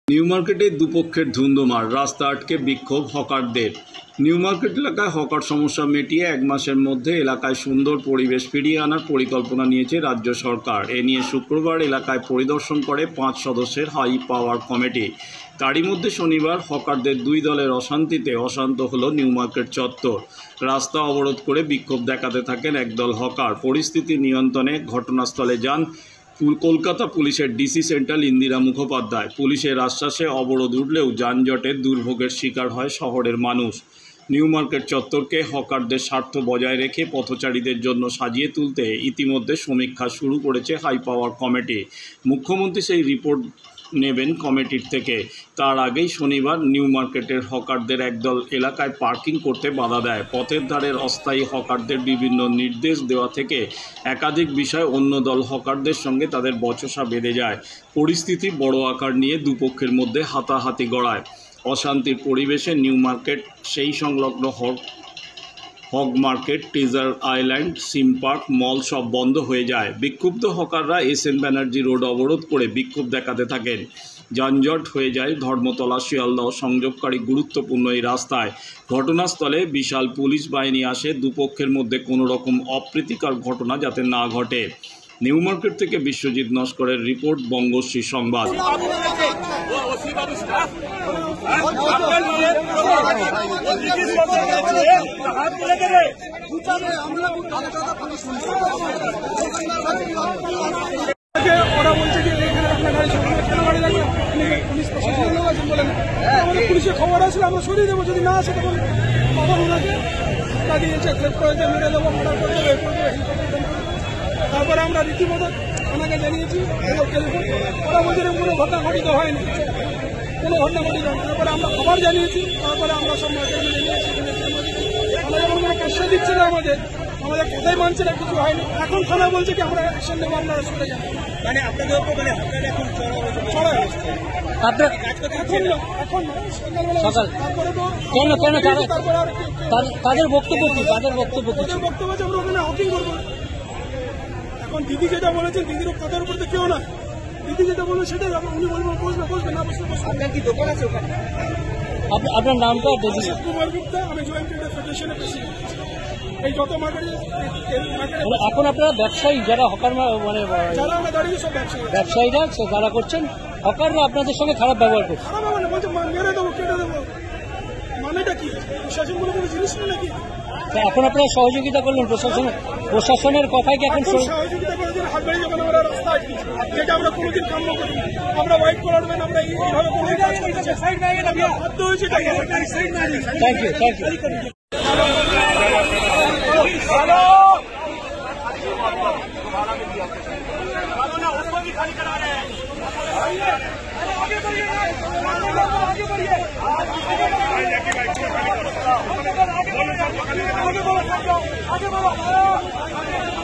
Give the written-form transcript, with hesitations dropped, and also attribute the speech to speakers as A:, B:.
A: New মার্কেটে দুপক্ষের ধুন্ধুমার, রাস্তা আটকে বিক্ষোভ হকারদের। নিউ মার্কেট এলাকায় হকার সমস্যা মিটিয়ে এক মাসের মধ্যে এলাকায় সুন্দর পরিবেশ ফিরিয়ে আনার পরিকল্পনা নিয়েছে রাজ্য সরকার। এ নিয়ে শুক্রবার এলাকায় পরিদর্শন করে 5 সদস্যের হাই পাওয়ার কমিটি। তারই মধ্যে শনিবার হকারদের দুই দলের অশান্তিতে অশান্ত হলো নিউ মার্কেট চত্বর। রাস্তা অবরোধ করে বিক্ষোভ দেখাতে থাকেন একদল হকার। পরিস্থিতি নিয়ন্ত্রণে ঘটনাস্থলে যান কলকাতা পুলিশের ডিসি সেন্ট্রাল ইন্দিরা মুখোপাধ্যায়। পুলিশের আশ্বাসে অবরোধ উঠলেও যানজটের দুর্ভোগের শিকার হয় শহরের মানুষ। নিউ মার্কেট চত্বরকে হকারদের স্বার্থ বজায় রেখে পথচারীদের জন্য সাজিয়ে তুলতে ইতিমধ্যে সমীক্ষা শুরু করেছে হাই পাওয়ার কমিটি। মুখ্যমন্ত্রী সেই রিপোর্ট নেবেন কমিটির থেকে। তার আগেই শনিবার নিউ মার্কেটের হকারদের একদল এলাকায় পার্কিং করতে বাধা দেয়। পথের ধারের অস্থায়ী হকারদের বিভিন্ন নির্দেশ দেওয়া থেকে একাধিক বিষয় অন্য দল হকারদের সঙ্গে তাদের বচসা বেঁধে যায়। পরিস্থিতি বড় আকার নিয়ে দুপক্ষের মধ্যে হাতাহাতি গড়ায়। অশান্তির পরিবেশে নিউ মার্কেট সেই সংলগ্ন হগ মার্কেট, টিজার আইল্যান্ড, সিম পার্ক, মল সব বন্ধ হয়ে যায়। বিক্ষুব্ধ হকাররা SN ব্যানার্জি রোড অবরোধ করে বিক্ষোভ দেখাতে থাকেন। যানজট হয়ে যায় ধর্মতলা শিয়ালদহ সংযোগকারী গুরুত্বপূর্ণ এই রাস্তায়। ঘটনাস্থলে বিশাল পুলিশ বাহিনী আসে দুপক্ষের মধ্যে কোনো রকম অপ্রীতিকর ঘটনা যাতে না ঘটে। নিউ মার্কেট থেকে বিশ্বজিৎ নস্করের রিপোর্ট, বঙ্গশ্রী সংবাদ।
B: ওরা বলছে যে এখানে আপনার গাড়ি কেন গাড়ি লাগবে, পুলিশ প্রশাসনের লোক আছেন বলেন। আমাদের পুলিশের খবর আসলে আমরা সরিয়ে দেবো, যদি না আসে তখন আবার ওনাকে দিয়েছে ফ্লেপ করেছে, মেরে দেবো, মার্ডার করে দেবো। তারপরে আমরা রীতিমতো ওনাকে জানিয়েছি ওরা বলছে কোনো ঘটনা ঘটিত হয়নি, কোনো ঘটনা ঘটিত হয়নি। তারপরে আমরা খবর জানিয়েছি, তারপরে আমরা সব জানিয়েছি। আমরা যখন কোনো প্রশ্ন দিচ্ছে না, আমাদের কোথায় মানছে না, কিছু হয়নি। এখন থানা বলছে কি আমরা অ্যাকশন নেবো, আপনারা সরে যান। মানে আপনাদের এখন চড়া হয়েছে।
C: তাদের বক্তব্য কি? তাদের বক্তব্য
B: আছে আমরা ওখানে হকিং করবো। এখন দিদি যেটা বলেছেন, দিদির কথার উপর তো কেউ না। দিদি যেটা বলবে সেটাই উনি বলবেন, বসবে না বসবে। আপনার কি দোকান আছে ওখানে?
C: আপনার নামটা?
B: কুমার গুপ্তা, আমি জয়েন্ট ট্রেডার ফেডারেশনের প্রেসিডেন্ট। এই যত মার্কেটে
C: এখন আপনারা ব্যবসায়ী যারা হকার, মানে
B: যারা আমরা দাঁড়িয়ে সব
C: ব্যবসায়ীরা যারা করছেন, হকাররা আপনাদের সঙ্গে খারাপ ব্যবহার করছে।
B: খারাপ মানে বলছে মেরে দেবো, কেটে দেবো। মানেটা কি? প্রশাসন কোনো জিনিস নেই নাকি?
C: এখন আপনারা সহযোগিতা করলেন প্রশাসনের কথাই কি এখন
B: সহযোগিতা করেছেন? হাত বাড়ি যখন আমরা রাস্তা আটকেছি, যেটা আমরা কোনোদিন কাম্য করি। আমরা হোয়াইট কলার ম্যান, আমরা এইভাবে কোনো বাধ্য হয়েছি।
C: Thank you.
B: आगे बढ़ो।